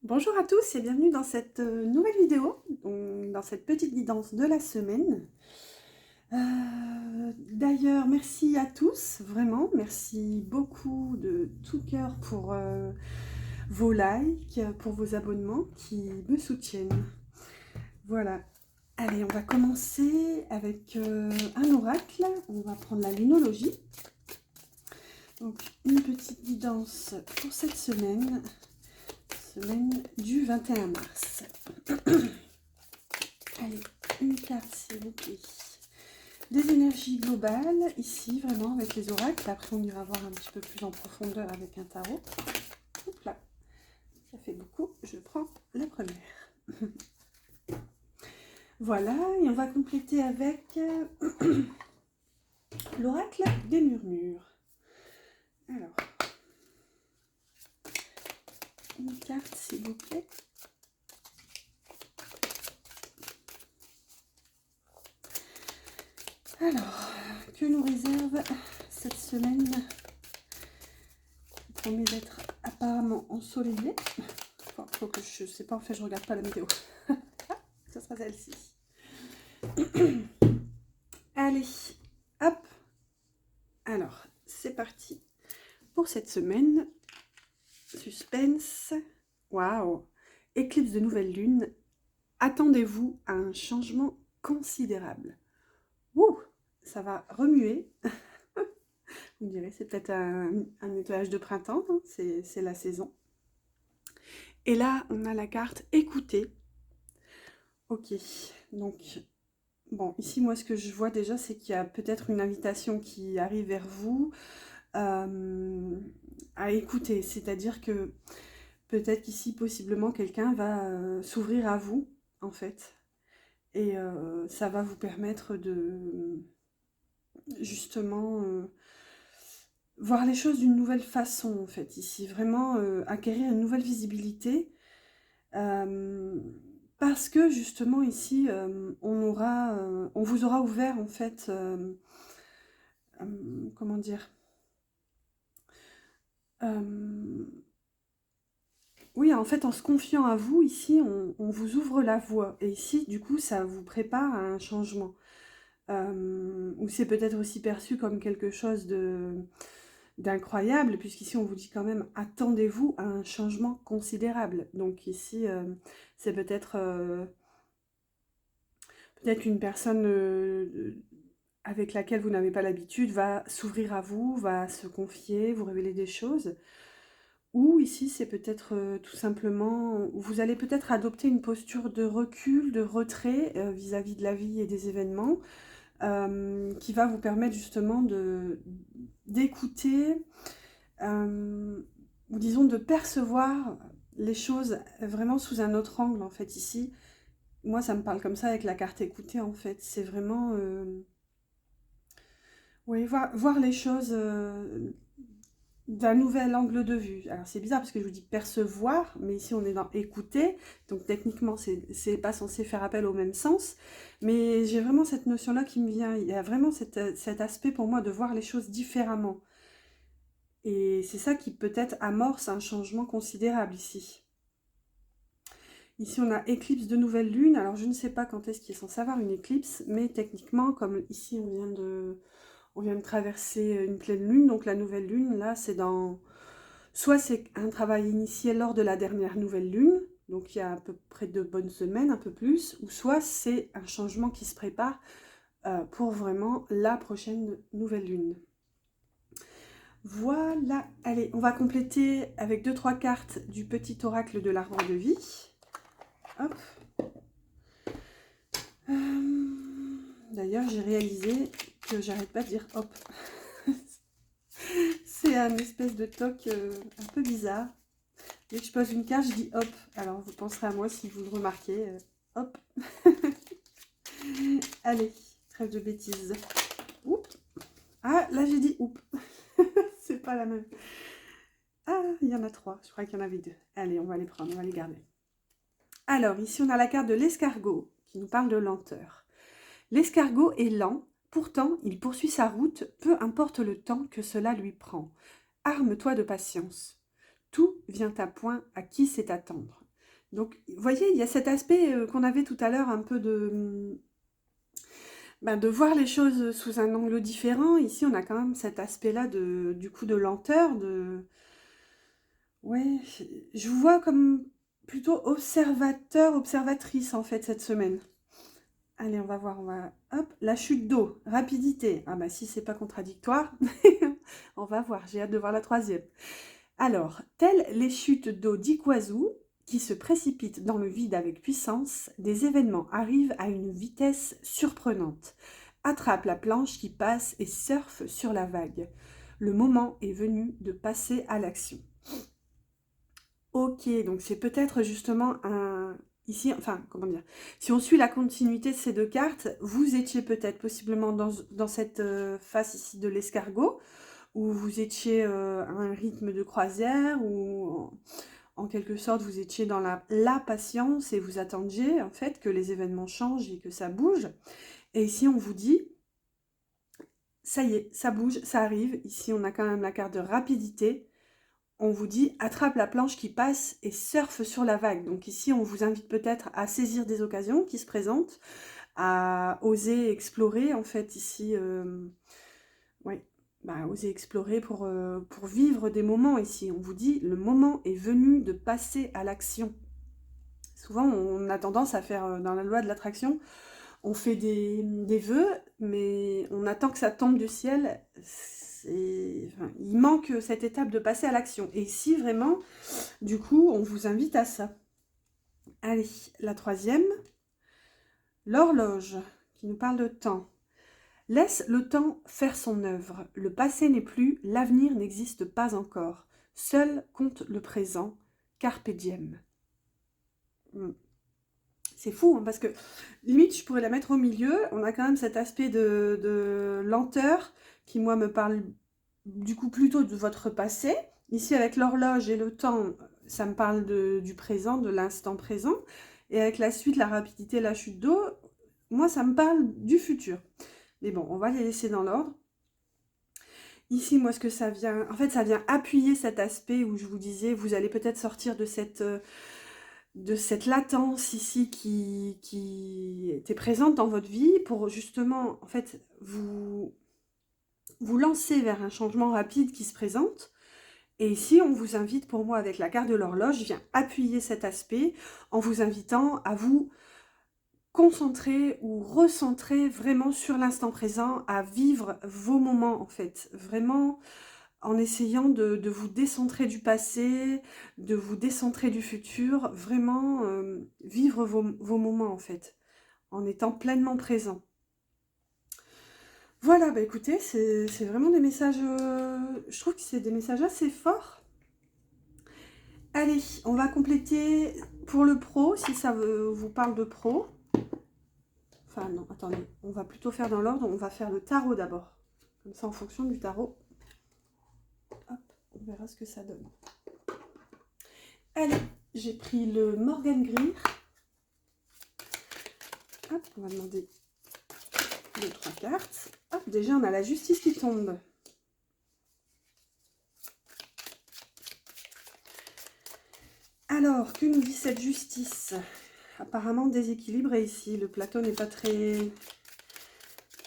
Bonjour à tous et bienvenue dans cette nouvelle vidéo, donc dans cette petite guidance de la semaine. D'ailleurs, merci à tous, vraiment, merci beaucoup de tout cœur pour vos likes, pour vos abonnements qui me soutiennent. Voilà, allez, on va commencer avec un oracle, on va prendre la lunologie. Donc, une petite guidance pour cette semaine du 21 mars. Allez, une carte s'il vous plaît. Des énergies globales, ici, vraiment, avec les oracles. Après, on ira voir un petit peu plus en profondeur avec un tarot. Hop là, ça fait beaucoup. Je prends la première. Voilà, et on va compléter avec l'oracle des murmures. Alors, une carte s'il vous plaît. Alors, que nous réserve cette semaine qui promet d'être apparemment ensoleillée. Enfin, faut que je sais pas, en fait, je regarde pas la météo. Ah, ça sera celle-ci. Allez, hop. Alors, c'est parti pour cette semaine. Suspense. Waouh. Éclipse de nouvelle lune. Attendez-vous à un changement considérable. Ouh, ça va remuer. Vous me direz, c'est peut-être un nettoyage de printemps, hein, c'est la saison. Et là, on a la carte écouter. Ok, donc, bon, ici, moi, ce que je vois déjà, c'est qu'il y a peut-être une invitation qui arrive vers vous à écouter. C'est-à-dire que peut-être qu'ici, possiblement, quelqu'un va s'ouvrir à vous, en fait. Et ça va vous permettre de, justement, voir les choses d'une nouvelle façon, en fait, ici. Vraiment acquérir une nouvelle visibilité. Euh, Parce que, justement, ici, on vous aura ouvert, en fait, comment dire euh, oui, en fait, en se confiant à vous, ici, on vous ouvre la voie. Et ici, du coup, ça vous prépare à un changement. Ou c'est peut-être aussi perçu comme quelque chose d'incroyable, puisqu'ici, on vous dit quand même, attendez-vous à un changement considérable. Donc ici, c'est peut-être une personne avec laquelle vous n'avez pas l'habitude va s'ouvrir à vous, va se confier, vous révéler des choses. Ou ici, c'est peut-être tout simplement, vous allez peut-être adopter une posture de recul, de retrait vis-à-vis de la vie et des événements, qui va vous permettre justement d'écouter, euh, ou disons de percevoir les choses vraiment sous un autre angle, en fait, ici. Moi, ça me parle comme ça avec la carte écoutée, en fait. C'est vraiment, oui, voir les choses d'un nouvel angle de vue. Alors c'est bizarre parce que je vous dis percevoir, mais ici on est dans écouter, donc techniquement c'est pas censé faire appel au même sens, mais j'ai vraiment cette notion-là qui me vient. Il y a vraiment cet aspect pour moi de voir les choses différemment. Et c'est ça qui peut-être amorce un changement considérable ici. Ici on a éclipse de nouvelle lune, alors je ne sais pas quand est-ce qu'il est censé avoir une éclipse, mais techniquement comme ici on vient de traverser une pleine lune, donc la nouvelle lune là c'est dans... Soit c'est un travail initié lors de la dernière nouvelle lune, donc il y a à peu près 2 bonnes semaines, un peu plus, ou soit c'est un changement qui se prépare pour vraiment la prochaine nouvelle lune. Voilà, allez, on va compléter avec 2-3 cartes du petit oracle de l'arbre de vie. Hop. D'ailleurs, j'ai réalisé que j'arrête pas de dire hop. C'est un espèce de toc un peu bizarre. Dès que je pose une carte, je dis hop. Alors vous penserez à moi si vous le remarquez. Hop. Allez, trêve de bêtises. Oups. Ah, là j'ai dit oups. C'est pas la même. Ah, il y en a 3. Je crois qu'il y en avait 2. Allez, on va les prendre, on va les garder. Alors, ici on a la carte de l'escargot qui nous parle de lenteur. L'escargot est lent, pourtant il poursuit sa route, peu importe le temps que cela lui prend. Arme-toi de patience. Tout vient à point à qui sait attendre. Donc, vous voyez, il y a cet aspect qu'on avait tout à l'heure, un peu de voir les choses sous un angle différent. Ici, on a quand même cet aspect-là du coup de lenteur, Ouais, je vous vois comme plutôt observateur, observatrice en fait cette semaine. Allez, on va voir, Hop, la chute d'eau, rapidité. Ah bah si c'est pas contradictoire, on va voir, j'ai hâte de voir la troisième. Alors, telles les chutes d'eau d'Iguazu, qui se précipitent dans le vide avec puissance, des événements arrivent à une vitesse surprenante. Attrape la planche qui passe et surfe sur la vague. Le moment est venu de passer à l'action. Ok, donc c'est peut-être justement un... Ici, enfin, comment dire, si on suit la continuité de ces deux cartes, vous étiez peut-être possiblement dans cette phase ici de l'escargot, où vous étiez à un rythme de croisière, ou en quelque sorte vous étiez dans la patience et vous attendiez en fait que les événements changent et que ça bouge. Et ici on vous dit, ça y est, ça bouge, ça arrive. Ici on a quand même la carte de rapidité. On vous dit attrape la planche qui passe et surfe sur la vague. Donc ici, on vous invite peut-être à saisir des occasions qui se présentent, à oser explorer en fait ici, ouais, oser explorer pour vivre des moments ici. On vous dit le moment est venu de passer à l'action. Souvent, on a tendance à faire dans la loi de l'attraction, on fait des vœux, mais on attend que ça tombe du ciel. Enfin, il manque cette étape de passer à l'action. Et ici, vraiment, du coup, on vous invite à ça. Allez, la troisième, l'horloge, qui nous parle de temps. Laisse le temps faire son œuvre. Le passé n'est plus, l'avenir n'existe pas encore. Seul compte le présent. Carpe diem. C'est fou, hein, parce que limite, je pourrais la mettre au milieu. On a quand même cet aspect de lenteur qui, moi, me parle du coup plutôt de votre passé. Ici, avec l'horloge et le temps, ça me parle du présent, de l'instant présent. Et avec la suite, la rapidité, la chute d'eau, moi, ça me parle du futur. Mais bon, on va les laisser dans l'ordre. Ici, moi, ce que ça vient... En fait, ça vient appuyer cet aspect où je vous disais, vous allez peut-être sortir de cette latence ici qui était présente dans votre vie pour justement, en fait, vous lancer vers un changement rapide qui se présente. Et ici, on vous invite, pour moi, avec la carte de l'horloge, je viens appuyer cet aspect en vous invitant à vous concentrer ou recentrer vraiment sur l'instant présent, à vivre vos moments, en fait. Vraiment en essayant de vous décentrer du passé, de vous décentrer du futur, vraiment vivre vos moments, en fait, en étant pleinement présent. Voilà, bah écoutez, c'est vraiment des messages, je trouve que c'est des messages assez forts. Allez, on va compléter pour le pro, si ça vous parle de pro. Enfin non, attendez, on va plutôt faire dans l'ordre, on va faire le tarot d'abord. Comme ça, en fonction du tarot, hop, on verra ce que ça donne. Allez, j'ai pris le Morgan Greer. Hop, on va demander 2-3 cartes. Hop, déjà on a la justice qui tombe. Alors, que nous dit cette justice? Apparemment déséquilibré ici. Le plateau n'est pas très...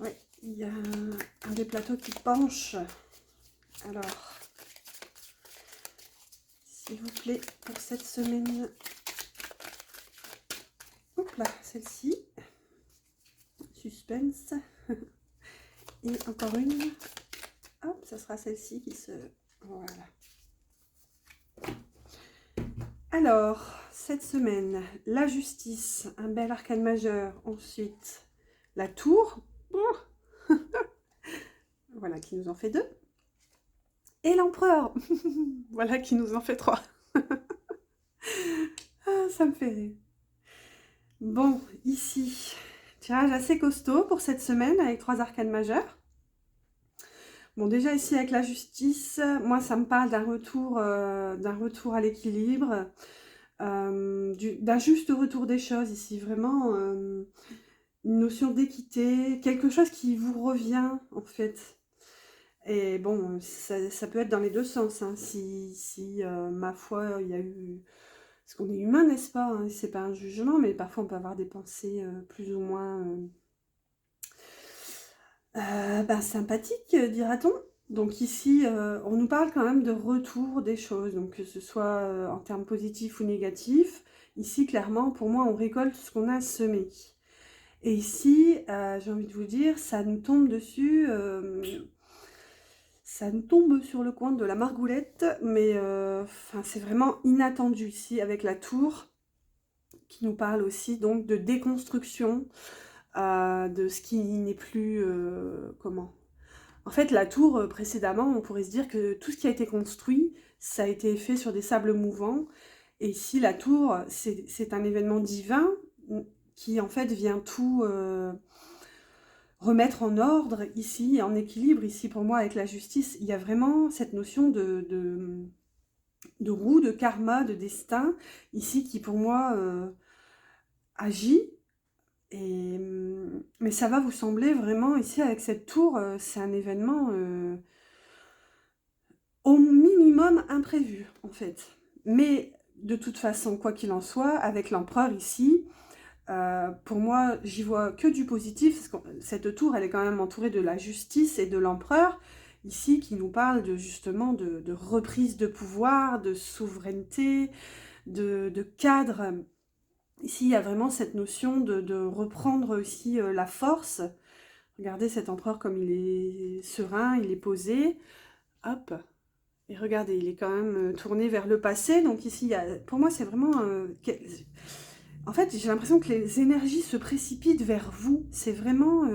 Ouais, il y a un des plateaux qui penche. Alors, s'il vous plaît, pour cette semaine... Hop là, celle-ci. Suspense. Et encore une. Hop, ça sera celle-ci qui se... Voilà. Alors, cette semaine, la justice, un bel arcane majeur. Ensuite, la tour. Voilà, qui nous en fait 2. Et l'empereur. Voilà, qui nous en fait 3. Ah, ça me fait rire. Bon, ici, tirage assez costaud pour cette semaine avec 3 arcanes majeurs. Bon, déjà ici avec la justice, moi ça me parle d'un retour à l'équilibre, d'un juste retour des choses ici, vraiment une notion d'équité, quelque chose qui vous revient en fait. Et bon, ça peut être dans les deux sens, hein. Si ma foi, il y a eu Parce qu'on est humain, n'est-ce pas, hein, c'est pas un jugement, mais parfois on peut avoir des pensées plus ou moins sympathiques, dira-t-on. Donc ici, on nous parle quand même de retour des choses, donc que ce soit en termes positifs ou négatifs. Ici, clairement, pour moi, on récolte ce qu'on a semé. Et ici, j'ai envie de vous dire, ça nous tombe dessus, ça nous tombe sur le coin de la margoulette, mais c'est vraiment inattendu ici avec la tour, qui nous parle aussi donc de déconstruction, de ce qui n'est plus... comment? En fait, la tour, précédemment, on pourrait se dire que tout ce qui a été construit, ça a été fait sur des sables mouvants. Et ici, la tour, c'est un événement divin qui, en fait, vient tout remettre en ordre ici, en équilibre. Ici, pour moi, avec la justice, il y a vraiment cette notion de roue, de karma, de destin, ici, qui, pour moi, agit. Mais ça va vous sembler vraiment, ici, avec cette tour, c'est un événement... au minimum imprévu, en fait. Mais de toute façon, quoi qu'il en soit, avec l'empereur ici, pour moi, j'y vois que du positif, parce que cette tour, elle est quand même entourée de la justice et de l'empereur, ici, qui nous parle de, justement de reprise de pouvoir, de souveraineté, de cadre. Ici, il y a vraiment cette notion de reprendre aussi la force. Regardez cet empereur comme il est serein, il est posé. Hop, et regardez, il est quand même tourné vers le passé. Donc ici, pour moi, c'est vraiment... en fait, j'ai l'impression que les énergies se précipitent vers vous. C'est vraiment...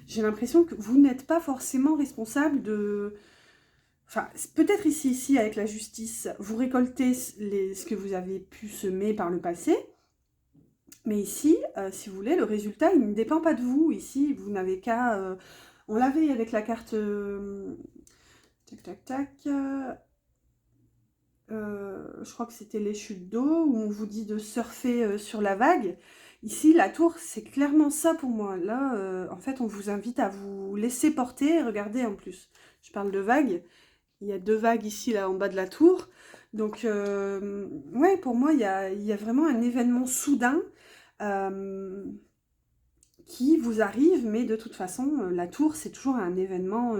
j'ai l'impression que vous n'êtes pas forcément responsable de... Enfin, peut-être ici, avec la justice, vous récoltez ce que vous avez pu semer par le passé. Mais ici, si vous voulez, le résultat, il ne dépend pas de vous. Ici, vous n'avez qu'à... on l'avait avec la carte... tac, tac, tac... je crois que c'était les chutes d'eau, où on vous dit de surfer sur la vague. Ici, la tour, c'est clairement ça pour moi. Là, en fait, on vous invite à vous laisser porter. Regardez, en plus, je parle de vagues. Il y a 2 vagues ici, là, en bas de la tour. Donc, ouais, pour moi, il y a vraiment un événement soudain qui vous arrive, mais de toute façon, la tour, c'est toujours un événement...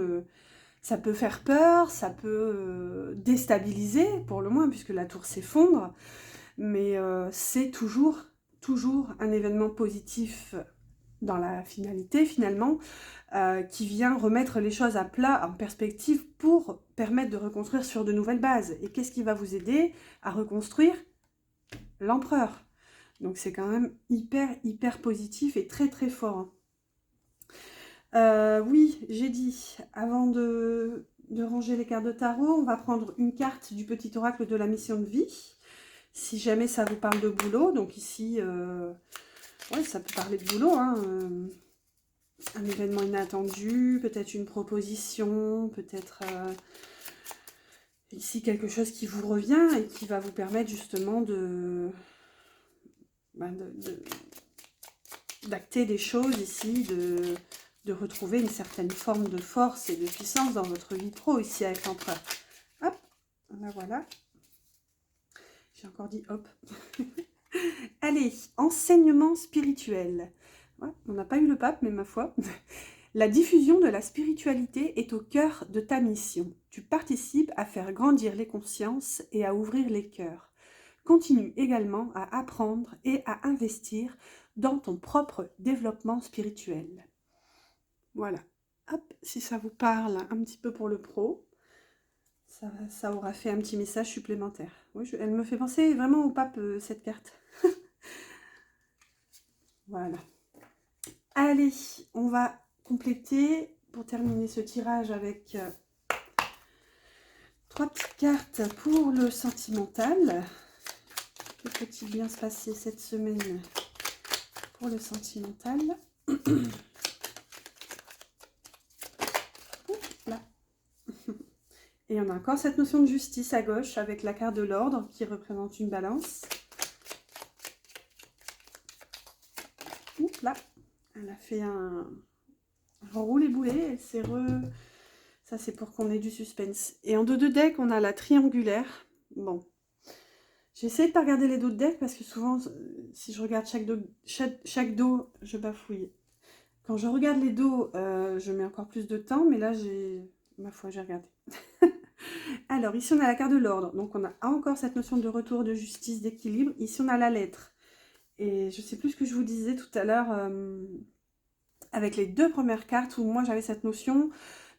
ça peut faire peur, ça peut déstabiliser, pour le moins, puisque la tour s'effondre, mais c'est toujours un événement positif dans la finalité, finalement, qui vient remettre les choses à plat, en perspective, pour permettre de reconstruire sur de nouvelles bases. Et qu'est-ce qui va vous aider à reconstruire? L'empereur. Donc c'est quand même hyper positif et très fort. Oui, j'ai dit, avant de ranger les cartes de tarot, on va prendre une carte du petit oracle de la mission de vie, si jamais ça vous parle de boulot. Donc ici, ouais, ça peut parler de boulot, hein, un événement inattendu, peut-être une proposition, peut-être ici quelque chose qui vous revient et qui va vous permettre justement d'acter des choses ici, de retrouver une certaine forme de force et de puissance dans votre vie pro ici avec l'empereur. Hop, là voilà. J'ai encore dit hop. Allez, enseignement spirituel. Ouais, on n'a pas eu le pape, mais ma foi. La diffusion de la spiritualité est au cœur de ta mission. Tu participes à faire grandir les consciences et à ouvrir les cœurs. Continue également à apprendre et à investir dans ton propre développement spirituel. Voilà. Hop, si ça vous parle un petit peu pour le pro, ça aura fait un petit message supplémentaire. Oui, elle me fait penser vraiment au pape, cette carte. Voilà. Allez, on va compléter pour terminer ce tirage avec 3 petites cartes pour le sentimental. Que peut-il bien se passer cette semaine pour le sentimental? Là. Et on a encore cette notion de justice à gauche avec la carte de l'ordre qui représente une balance. Oups, là, elle a fait un roulé-boulé, elle s'est Ça, c'est pour qu'on ait du suspense. Et en dos de deck, on a la triangulaire. Bon, J'essaie de pas regarder les dos de deck parce que souvent, si je regarde chaque dos, je bafouille. Quand je regarde les dos, je mets encore plus de temps, mais là, ma foi, j'ai regardé. Alors, ici, on a la carte de l'ordre. Donc, on a encore cette notion de retour, de justice, d'équilibre. Ici, on a la lettre. Et je sais plus ce que je vous disais tout à l'heure avec les deux premières cartes où moi, j'avais cette notion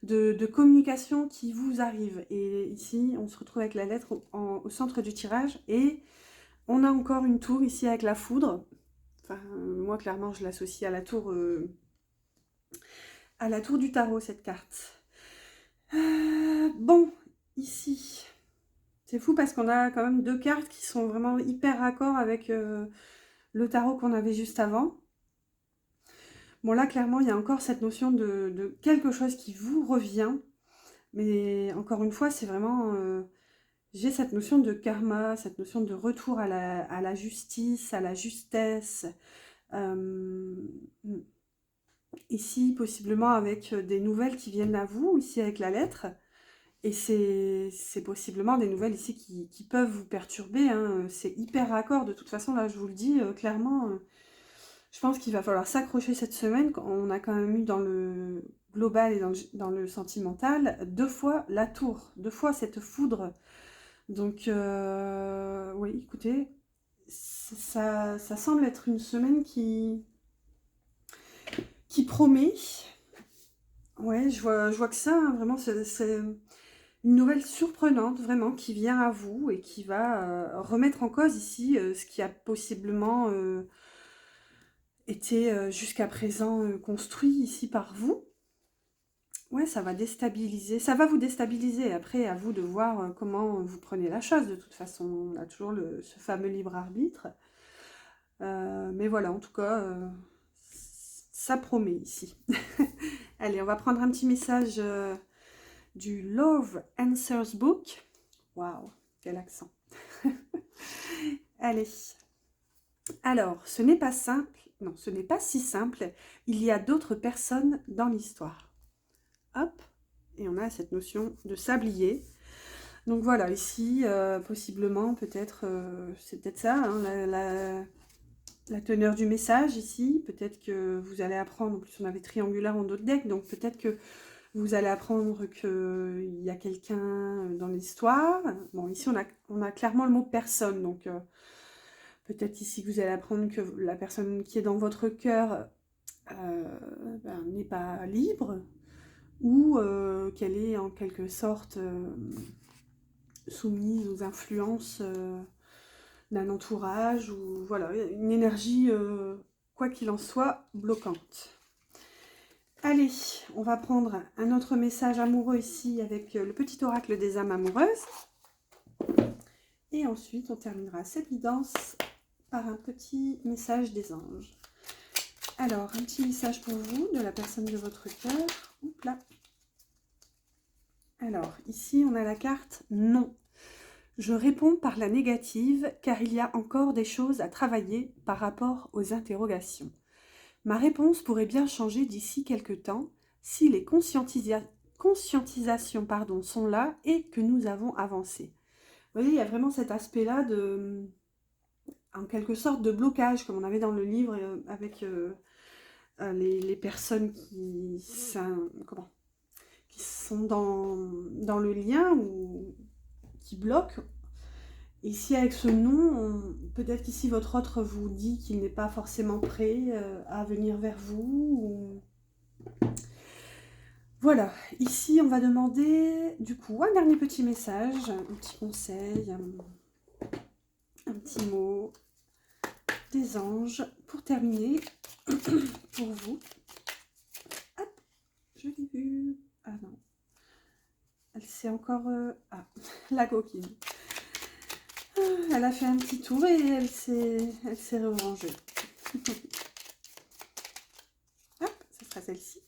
de communication qui vous arrive. Et ici, on se retrouve avec la lettre au centre du tirage. Et on a encore une tour ici avec la foudre. Enfin, moi, clairement, je l'associe à la tour du tarot, cette carte. Bon, ici, c'est fou parce qu'on a quand même deux cartes qui sont vraiment hyper raccord avec le tarot qu'on avait juste avant. Bon, là, clairement, il y a encore cette notion de quelque chose qui vous revient. Mais encore une fois, c'est vraiment... j'ai cette notion de karma, cette notion de retour à la justice, à la justesse. Ici, possiblement avec des nouvelles qui viennent à vous, ici avec la lettre. Et c'est possiblement des nouvelles ici qui peuvent vous perturber. Hein. C'est hyper raccord. De toute façon, là, je vous le dis clairement, je pense qu'il va falloir s'accrocher cette semaine. On a quand même eu dans le global et dans le sentimental, deux fois la tour, deux fois cette foudre. Donc, oui, écoutez, ça semble être une semaine qui promet. Ouais, je vois que ça, hein, vraiment, c'est une nouvelle surprenante, vraiment, qui vient à vous et qui va remettre en cause ici ce qui a possiblement été jusqu'à présent construit ici par vous. Ouais, ça va déstabiliser, ça va vous déstabiliser. Après, à vous de voir comment vous prenez la chose. De toute façon, on a toujours ce fameux libre arbitre. Mais voilà, en tout cas, ça promet ici. Allez, on va prendre un petit message du Love Answers Book. Waouh, quel accent. Allez. Alors, ce n'est pas simple. Non, ce n'est pas si simple. Il y a d'autres personnes dans l'histoire. Hop. Et on a cette notion de sablier. Donc voilà, ici, possiblement, peut-être, c'est peut-être ça, hein, la teneur du message ici. Peut-être que vous allez apprendre, en plus on avait triangulaire en d'autres decks, donc peut-être que vous allez apprendre qu'il y a quelqu'un dans l'histoire. Bon, ici on a clairement le mot personne, donc peut-être ici que vous allez apprendre que la personne qui est dans votre cœur n'est pas libre, ou qu'elle est en quelque sorte soumise aux influences d'un entourage, ou voilà, une énergie, quoi qu'il en soit, bloquante. Allez, on va prendre un autre message amoureux ici avec le petit oracle des âmes amoureuses. Et ensuite, on terminera cette guidance par un petit message des anges. Alors, un petit message pour vous, de la personne de votre cœur. Oups là. Alors, ici, on a la carte non. Je réponds par la négative, car il y a encore des choses à travailler par rapport aux interrogations. Ma réponse pourrait bien changer d'ici quelque temps, si les conscientisations sont là et que nous avons avancé. Vous voyez, il y a vraiment cet aspect-là de, en quelque sorte, de blocage, comme on avait dans le livre avec les personnes qui sont dans le lien ou qui bloquent. Ici, avec ce nom, peut-être qu'ici, votre autre vous dit qu'il n'est pas forcément prêt à venir vers vous. Voilà, ici, on va demander, du coup, un dernier petit message, un petit conseil, un petit mot des anges pour terminer, pour vous. Hop, je l'ai vu. Ah non, elle s'est encore... Ah, la coquine. Elle a fait un petit tour et elle s'est rangée. Hop, ce sera celle-ci.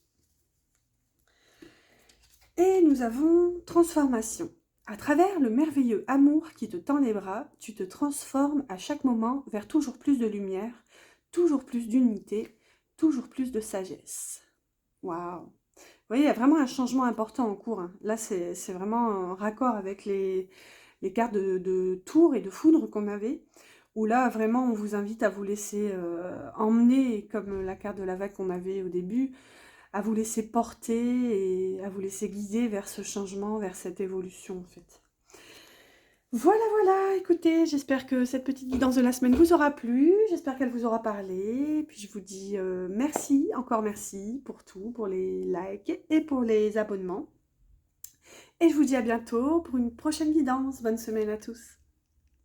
Et nous avons transformation. À travers le merveilleux amour qui te tend les bras, tu te transformes à chaque moment vers toujours plus de lumière, toujours plus d'unité, toujours plus de sagesse. Waouh! Vous voyez, il y a vraiment un changement important en cours. Hein. Là, c'est vraiment en raccord avec les les cartes de tour et de foudre qu'on avait, où là, vraiment, on vous invite à vous laisser emmener, comme la carte de la vague qu'on avait au début, à vous laisser porter et à vous laisser guider vers ce changement, vers cette évolution, en fait. Voilà, voilà, écoutez, j'espère que cette petite guidance de la semaine vous aura plu, j'espère qu'elle vous aura parlé, puis je vous dis merci, encore merci pour tout, pour les likes et pour les abonnements. Et je vous dis à bientôt pour une prochaine guidance. Bonne semaine à tous.